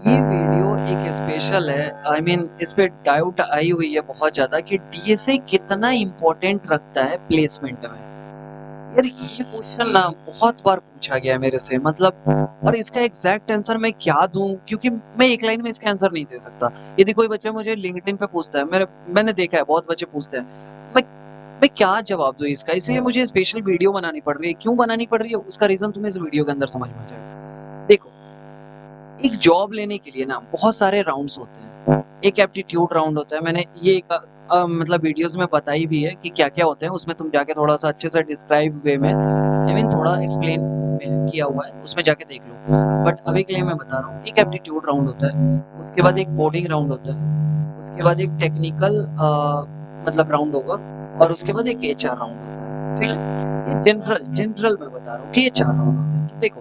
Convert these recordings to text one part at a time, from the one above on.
ये वीडियो एक स्पेशल है। इस पे डाउट आई हुई है बहुत ज्यादा कि डीएसए कितना इम्पोर्टेंट रखता है प्लेसमेंट में। यार ये क्वेश्चन ना बहुत बार पूछा गया है मेरे से, और इसका एग्जैक्ट आंसर मैं क्या दूं, क्योंकि मैं एक लाइन में इसका आंसर नहीं दे सकता। यदि कोई बच्चा मुझे लिंक्डइन पे पूछता है, मैंने देखा है बहुत बच्चे पूछते हैं, मैं मैं क्या जवाब दूं इसका, इसलिए मुझे स्पेशल वीडियो बनानी पड़ रही है। क्यों बनानी पड़ रही है उसका रीजन तुम्हें इस वीडियो के अंदर समझ में आ जाएगा। देखो, एक जॉब लेने के लिए ना बहुत सारे राउंड्स होते हैं। एक एप्टीट्यूड राउंड होता है, मैंने ये मतलब वीडियोस में बताई भी है कि क्या क्या होते हैं। उसमें तुम जाके थोड़ा सा अच्छे से डिस्क्राइब वे में, थोड़ा एक्सप्लेन किया हुआ है, उसमें जाके देख लो। बट अभी के लिए मैं बता रहा हूँ, एक एप्टीट्यूड राउंड होता है, उसके बाद एक कोडिंग राउंड होता है, उसके बाद एक टेक्निकल राउंड होगा, और उसके बाद एक एचआर राउंड होता है। ठीक है, ये जनरल जनरल मैं बता रहा हूँ कि ये 4 राउंड होते हैं। तो देखो,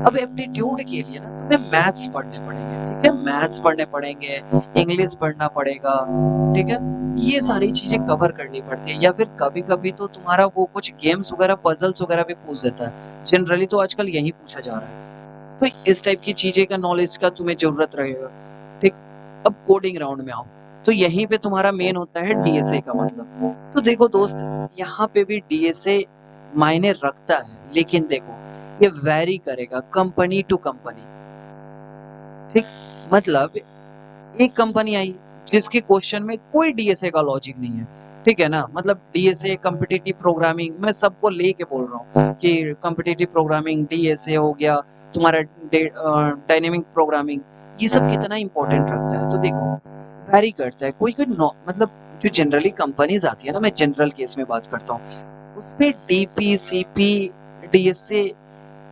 अब एप्टीट्यूड के लिए ना तुम्हें मैथ्स पढ़ने पड़ेंगे। ठीक है, मैथ्स पढ़ने पड़ेंगे, इंग्लिश पढ़ना पड़ेगा। ठीक है, ये सारी चीजें कवर करनी पड़ती है। या फिर कभी कभी तो तुम्हारा वो कुछ गेम्स वगैरह, पजल्स वगैरह भी पूछ देता है। जनरली तो आजकल यही पूछा जा रहा है। तो इस टाइप की चीजें का नॉलेज का तुम्हें जरूरत रहेगा। ठीक, अब कोडिंग राउंड में आओ, तो यहीं पे तुम्हारा मेन होता है डीएसए का मतलब। तो देखो दोस्त, यहाँ पे भी डीएसए मायने रखता है, लेकिन देखो ये वैरी करेगा कंपनी टू कंपनी। ठीक, मतलब एक कंपनी आई जिसके क्वेश्चन में कोई डीएसए का लॉजिक नहीं है। ठीक है ना, मतलब डीएसए कॉम्पिटिटिव प्रोग्रामिंग, मैं सबको लेके बोल रहा हूँ कि कॉम्पिटिटिव प्रोग्रामिंग डीएसए हो गया, तुम्हारा डायनेमिक प्रोग्रामिंग, ये सब कितना इंपॉर्टेंट रखता है। तो देखो, वैरी करता है। कोई कोई जो जनरली कंपनीज आती है ना, मैं जनरल केस में बात करता हूँ, उसमें डीपी सीपी डीएसए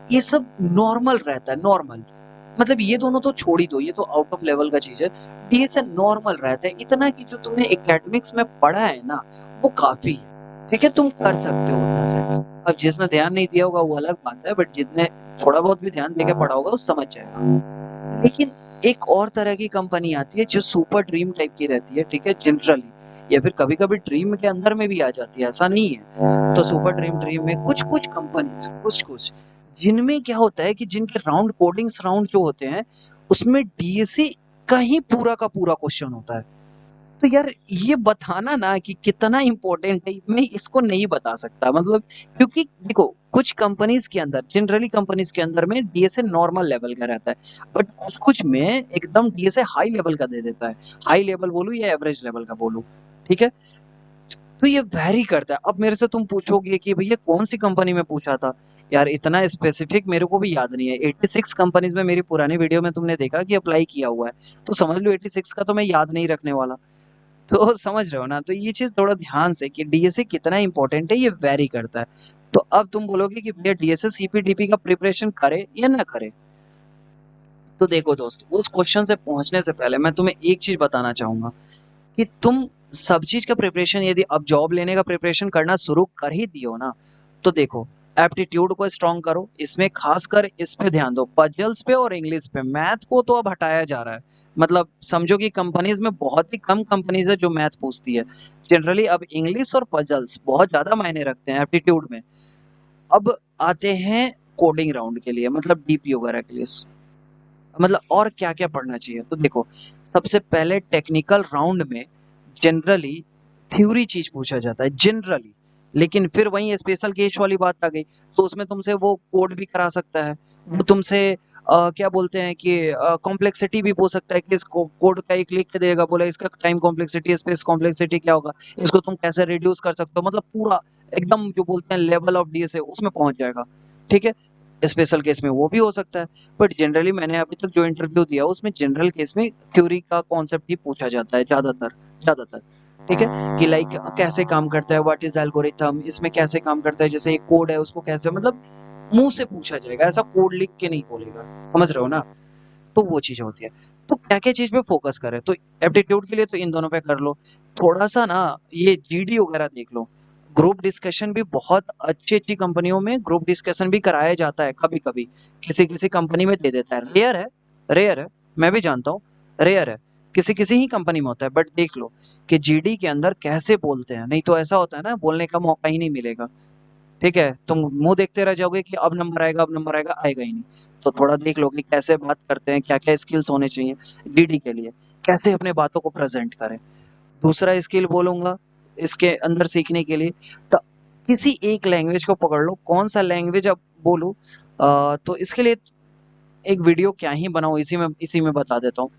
ये सब नॉर्मल रहता है, नॉर्मल। मतलब ये दोनों तो छोड़ ही दो, ये तो आउट ऑफ लेवल का चीज है। डीएसए नॉर्मल रहता है, इतना कि जो तुमने एकेडमिक्स में पढ़ा है ना, वो काफी है। ठीक है, तुम कर सकते हो उतना से। अब जिसने ध्यान नहीं दिया होगा वो अलग बात है, बट जितने थोड़ा बहुत भी ध्यान देके पढ़ा होगा वो समझ जाएगा। लेकिन एक और तरह की कंपनी आती है जो सुपर ड्रीम टाइप की रहती है। ठीक है, जनरली, या फिर कभी कभी ड्रीम के अंदर में भी आ जाती है, ऐसा नहीं है। तो सुपर ड्रीम ड्रीम में कुछ कुछ कंपनीज, कुछ कुछ जिनमें क्या होता है कि जिनके राउंड, कोडिंग्स राउंड जो होते हैं, उसमें डीएसए का ही पूरा का पूरा क्वेश्चन होता है। तो यार ये बताना ना कि कितना इंपॉर्टेंट है, मैं इसको नहीं बता सकता। क्योंकि देखो, कुछ कंपनीज के अंदर, जनरली कंपनीज के अंदर में डीएसए नॉर्मल लेवल का रहता है, बट कुछ कुछ में एकदम डीएसए हाई लेवल का दे देता है। हाई लेवल बोलूं या एवरेज लेवल का बोलूं, ठीक है। तो ये वैरी करता है। अब मेरे से तुम पूछोगे कि भैया कौन सी कंपनी में पूछा था, यार इतना स्पेसिफिक मेरे को भी याद नहीं है। 86 कंपनीज में मेरी पुरानी वीडियो में तुमने देखा कि अप्लाई किया हुआ है, तो समझ लो 86 का तो मैं याद नहीं रखने वाला। तो समझ रहे हो ना, तो ये चीज थोड़ा ध्यान से कि डीएसए कितना इंपॉर्टेंट है, ये वेरी करता है। तो अब तुम बोलोगे कि भैया डीएसए सीपीडीपी का प्रिपरेशन करे या ना करे। तो देखो दोस्त, उस क्वेश्चन से पहुंचने से पहले मैं तुम्हें एक चीज बताना चाहूंगा कि तुम सब चीज का प्रिपरेशन, यदि अब जॉब लेने का प्रिपरेशन करना शुरू कर ही दियो ना, तो देखो, एप्टीट्यूड को स्ट्रॉन्ग करो, इसमें खासकर इस पे ध्यान दो, पजल्स पे और इंग्लिश पे। मैथ को तो अब हटाया जा रहा है। मतलब समझो कि कंपनीज में बहुत ही कम कंपनीज है जो मैथ पूछती है। जनरली अब इंग्लिश और पजल्स बहुत ज्यादा मायने रखते हैं एप्टीट्यूड में। अब आते हैं कोडिंग राउंड के लिए, मतलब डीपी वगैरह के लिए, और क्या क्या पढ़ना चाहिए। तो देखो, सबसे पहले टेक्निकल राउंड में जनरली थ्योरी चीज पूछा जाता है, जनरली। लेकिन फिर वही स्पेशल केस वाली बात आ गई, तो उसमें तुमसे वो कोड भी करा सकता है। वो तुमसे क्या बोलते हैं कि कॉम्प्लेक्सिटी भी पूछ सकता है कि इस कोड का एक लिख के देगा, बोला इसका टाइम कॉम्प्लेक्सिटी, स्पेस कॉम्प्लेक्सिटी क्या होगा, इसको तुम कैसे रिड्यूस कर सकते हो, मतलब पूरा एकदम जो बोलते हैं लेवल ऑफ डीएसए उसमें पहुंच जाएगा। ठीक है, स्पेशल केस में वो भी हो सकता है। बट जनरली मैंने अभी तक जो इंटरव्यू दिया उसमें जनरल केस में थ्योरी का कॉन्सेप्ट ही पूछा जाता है ज्यादातर, ज्यादातर। ठीक है, कि लाइक कैसे काम करता है, व्हाट इज एल्गोरिथम, इसमें कैसे काम करता है, जैसे एक कोड है उसको कैसे, मुंह से पूछा जाएगा, ऐसा कोड लिख के नहीं बोलेगा। समझ रहे हो ना, तो वो चीज होती है। तो क्या क्या चीज पे फोकस करें, तो एप्टीट्यूड के लिए तो इन दोनों पे कर लो। थोड़ा सा ना ये जीडी वगैरह देख लो। ग्रुप डिस्कशन भी बहुत अच्छी अच्छी कंपनियों में ग्रुप डिस्कशन भी कराया जाता है कभी कभी, किसी किसी कंपनी में दे देता है। रेयर है, रेयर है, मैं भी जानता हूँ, रेयर है, किसी किसी ही कंपनी में होता है। बट देख लो कि जीडी के अंदर कैसे बोलते हैं, नहीं तो ऐसा होता है ना बोलने का मौका ही नहीं मिलेगा। ठीक है? तुम मुँह देखते रह जाओगे कि अब नंबर आएगा, अब नंबर आएगा, आएगा ही नहीं। तो थोड़ा देख लो कि कैसे बात करते हैं, क्या-क्या स्किल्स होने चाहिए डीडी के लिए, कैसे अपने बातों को प्रेज़ेंट करें। दूसरा स्किल बोलूँगा इसके अंदर सीखने के लिए, तो किसी एक लैंग्वेज को पकड़ लो, कौन-सा लैंग्वेज अब बोलूँ तो इसके लिए एक वीडियो क्या ही बनाऊँ, इसी में बता देता हूँ।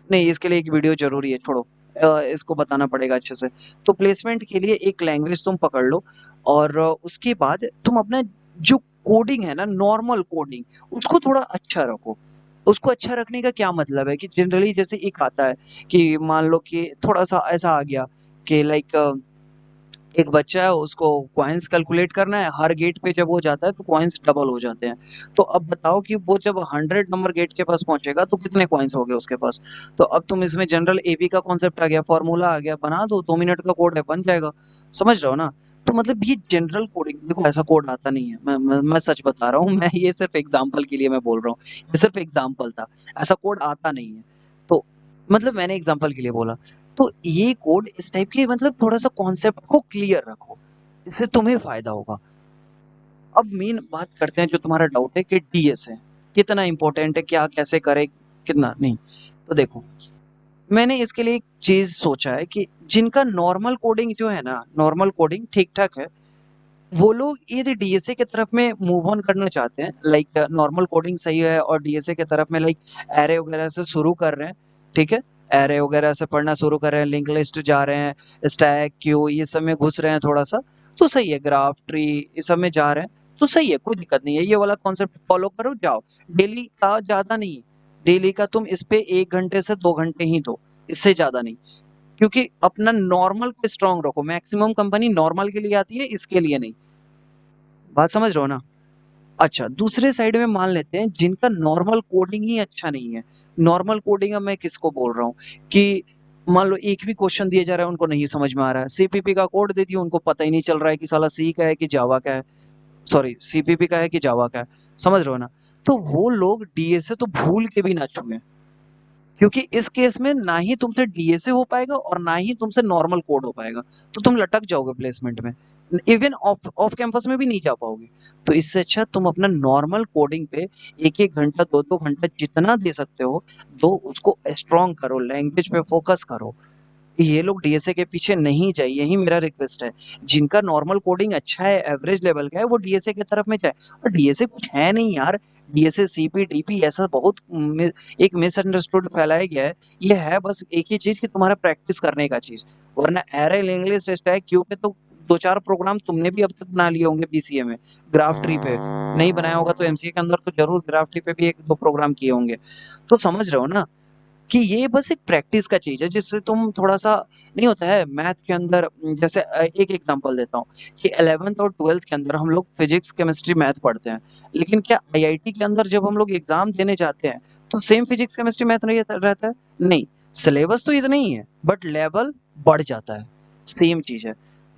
नहीं, इसके लिए एक वीडियो ज़रूरी है, छोड़ो इसको बताना पड़ेगा अच्छे से। तो प्लेसमेंट के लिए एक लैंग्वेज तुम पकड़ लो और उसके बाद तुम अपना जो कोडिंग है ना, नॉर्मल कोडिंग, उसको थोड़ा अच्छा रखो। उसको अच्छा रखने का क्या मतलब है कि जनरली जैसे एक आता है कि मान लो कि थोड़ा-सा ऐसा आ गया कि लाइक एक बच्चा है उसको कॉइन्स कैलकुलेट करना है, हर गेट पे जब वो जाता है तो कॉइन्स डबल हो जाते हैं। तो अब बताओ कि वो जब 100 नंबर गेट के पास पहुँचेगा तो कितने कॉइन्स हो गए उसके पास? तो अब तुम इसमें जनरल एबी का कॉन्सेप्ट आ गया, फ़ॉर्मूला आ गया, बना दो 2 मिनट का कोड है, बन जाएगा। समझ रहे हो ना? तो मतलब ये जनरल कोडिंग देखो ऐसा कोड आता नहीं है। मैं सच बता रहा हूँ, मैं ये सिर्फ़ एग्ज़ाम्पल के लिए मैं बोल रहा हूँ। ये सिर्फ़ एग्ज़ाम्पल था। ऐसा कोड आता नहीं है। तो मतलब मैंने एग्ज़ाम्पल के लिए बोला। तो ये कोड इस टाइप के मतलब थोड़ा-सा कॉन्सेप्ट को क्लियर रखो, इससे तुम्हें फ़ायदा होगा। अब मेन बात करते हैं जो तुम्हारा डाउट है कि डीएस है, कितना इम्पोर्टेंट है, क्या कैसे करें, कितना नहीं। तो देखो, मैंने इसके लिए एक चीज़ सोचा है कि जिनका नॉर्मल कोडिंग जो है ना, नॉर्मल कोडिंग ठीक-ठाक है, वो लोग यदि डीएसए की तरफ में मूव ऑन करना चाहते हैं, लाइक नॉर्मल कोडिंग सही है और डीएसए की तरफ में लाइक एरे वगैरह से शुरू कर रहे हैं, ठीक है? एरे वगैरह से पढ़ना शुरू कर रहे हैं, लिंक लिस्ट जा रहे हैं, स्टैक, क्यू ये सब में घुस रहे हैं थोड़ा-सा, तो सही है। ग्राफ, ट्री ये सब में जा रहे हैं, तो सही है, कोई दिक्कत नहीं है। ये वाला कॉन्सेप्ट फॉलो करो, जाओ। डेली का ज़्यादा नहीं, डेली का तुम इस पे 1 घंटे से 2 घंटे ही दो, इससे ज़्यादा नहीं। क्योंकि अपना नॉर्मल को स्ट्रॉन्ग रखो, मैक्सिमम कंपनी नॉर्मल के लिए आती है, इसके लिए नहीं। बात समझ रहे हो ना? अच्छा, दूसरे साइड में मान लेते हैं जिनका नॉर्मल कोडिंग ही अच्छा नहीं है। नॉर्मल कोडिंग अब मैं किसको बोल रहा हूँ कि मान लो एक भी क्वेश्चन दिया जा रहा है उनको नहीं समझ में आ रहा है। सीपीपी का कोड दे दिया उनको पता ही नहीं चल रहा है कि साला सी का है कि जावा का है। सॉरी सीपीपी का है कि जावा का है। समझ रहे हो ना? तो वो लोग डीएसए तो भूल के भी ना छुएँ। क्योंकि इस केस में ना ही तुमसे डीएसए हो पाएगा और ना ही तुमसे नॉर्मल कोड हो पाएगा। तो तुम लटक जाओगे प्लेसमेंट में। इवन ऑफ ऑफ कैंपस में भी नहीं जा पाओगे। तो इससे अच्छा तुम अपना नॉर्मल कोडिंग पे 1-1 घंटा, 2-2 घंटा जितना दे सकते हो, दो उसको स्ट्रॉन्ग करो, लैंग्वेज पे फोकस करो। ये लोग डीएसए के पीछे नहीं जाए, यही मेरा रिक्वेस्ट है। जिनका नॉर्मल कोडिंग अच्छा है, एवरेज लेवल का है, वो डीएसए की तरफ में जाए। और डीएसए कुछ है नहीं यार, डीएसए, सीपी, डीपी ऐसा बहुत एक मिसअंडरस्टूड फैलाया गया है। ये है बस एक ही चीज़ कि तुम्हारा प्रैक्टिस करने का चीज़। वरना एरे, लिंक्ड स्टैक, क्यू पे तो 2-4 प्रोग्राम तुमने भी अब तक बना लिए होंगे बीसीए में, ग्राफ ट्री पे। नहीं बनाया होगा तो एमसीए के अंदर तो ज़रूर ग्राफ ट्री पे भी 1-2 प्रोग्राम किए होंगे। तो समझ रहे हो ना? कि ये बस एक प्रैक्टिस का चीज़ है जिससे तुम थोड़ा-सा नहीं होता है मैथ के अंदर जैसे एक एग्ज़ाम्पल देता हूँ कि 11th और 12th के अंदर हम लोग फिज़िक्स, केमिस्ट्री, मैथ पढ़ते हैं। लेकिन क्या आईआईटी के अंदर जब हम लोग एग्ज़ाम देने जाते हैं, तो सेम फिज़िक्स, केमिस्ट्री, मैथ नहीं रहता है? नहीं, सिलेबस तो इतना ही है, बट लेवल बढ़ जाता है। सेम चीज़ है।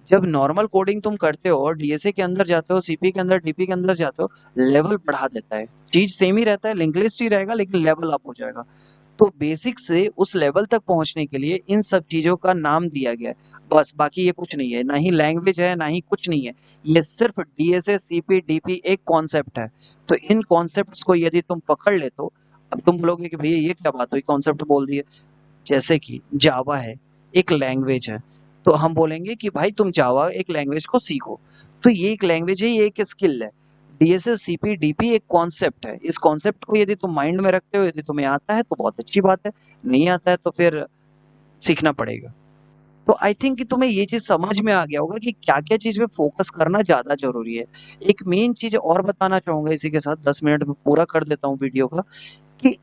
जब नॉर्मल कोडिंग तुम करते हो और डीएसए के अंदर जाते हो, सीपी के अंदर, डीपी के अंदर जाते हो, लेवल बढ़ा देता है। चीज़ सेम ही रहता है, लिंक लिस्ट ही रहेगा लेकिन लेवल अप हो जाएगा। तो बेसिक से उस लेवल तक पहुँचने के लिए इन सब चीज़ों का नाम दिया गया है। बस बाकी ये कुछ नहीं है, ना ही लैंग्वेज है, ना ही कुछ नहीं है। ये सिर्फ़ डीएसए, सीपी, डीपी एक कॉन्सेप्ट है। तो इन कॉन्सेप्ट्स को यदि तुम पकड़ लेते हो, अब तुम बोलोगे कि भैया ये क्या बात हुई कॉन्सेप्ट बोल दिए। जैसे कि जावा है, एक लैंग्वेज है। तो हम बोलेंगे कि भाई तुम जावा एक लैंग्वेज को सीखो। तो ये एक लैंग्वेज है, ये एक स्किल है। डीएसएस, सीपी, डीपी एक कॉन्सेप्ट है। इस कॉन्सेप्ट को यदि तुम माइंड में रखते हो, यदि तुम्हें आता है तो बहुत अच्छी बात है, नहीं आता है तो फिर सीखना पड़ेगा। तो आई थिंक कि तुम्हें ये चीज़ समझ में आ गया होगा कि क्या-क्या चीज़ पे फ़ोकस करना ज़्यादा ज़रूरी है। एक मेन चीज़ और बताना चाहूँगा इसी के साथ 10 मिनट में पूरा कर देता हूँ वीडियो का कि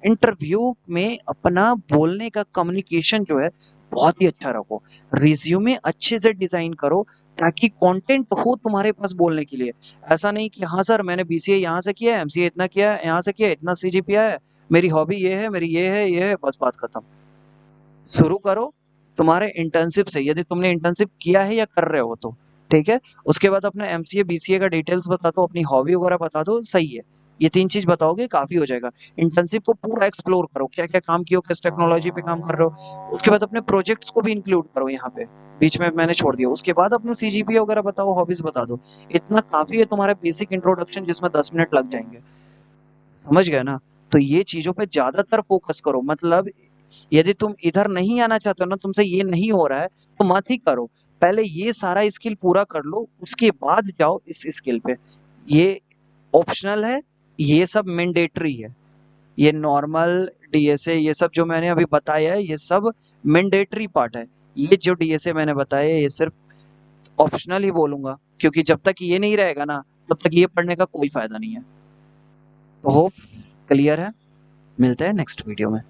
इंटरव्यू में अपना बोलने का कम्युनिकेशन जो है बहुत ही अच्छा रखो। रिज़्यूमे अच्छे से डिज़ाइन करो ताकि कंटेंट हो तुम्हारे पास बोलने के लिए। ऐसा नहीं कि हाँ सर मैंने बीसीए यहाँ से किया है, एमसीए इतना किया है, यहाँ से किया है, इतना सीजीपीए है, मेरी हॉबी ये है, मेरी ये है, बस बात खत्म। शुरू करो तुम्हारे इंटर्नशिप से, यदि तुमने इंटर्नशिप किया है या कर रहे हो तो, ठीक है? उसके बाद अपना एमसीए, बीसीए का डिटेल्स बता दो, अपनी हॉबी वगैरह बता दो, सही है। ये 3 चीज़ बताओगे काफ़ी हो जाएगा। इंटर्नशिप को पूरा एक्सप्लोर करो, क्या-क्या काम किए हो, किस टेक्नोलॉजी पे काम कर रहे हो। उसके बाद अपने प्रोजेक्ट्स को भी इंक्लूड करो यहाँ पे, बीच में मैंने छोड़ दिया। उसके बाद अपना सीजीपीए वगैरह बताओ, हॉबीज़ बता दो। इतना काफ़ी है तुम्हारा बेसिक इंट्रोडक्शन जिसमें 10 मिनट लग जाएँगे। समझ गए ना? तो ये चीज़ों पे ज़्यादातर फ़ोकस करो। मतलब यदि तुम इधर नहीं आना चाहते हो ना, तुमसे ये नहीं हो रहा है, तो मत ही करो। पहले ये सारा स्किल पूरा कर लो, उसके बाद जाओ इस स्किल पे। ये ऑप्शनल है, ये सब मैंडेटरी है। ये नॉर्मल डीएसए ये सब जो मैंने अभी बताया है, ये सब मैंडेटरी पार्ट है। ये जो डीएसए मैंने बताया है, ये सिर्फ ऑप्शनल ही बोलूँगा, क्योंकि जब तक ये नहीं रहेगा ना, तब तक ये पढ़ने का कोई फ़ायदा नहीं है। तो होप क्लियर है। मिलते हैं नेक्स्ट वीडियो में।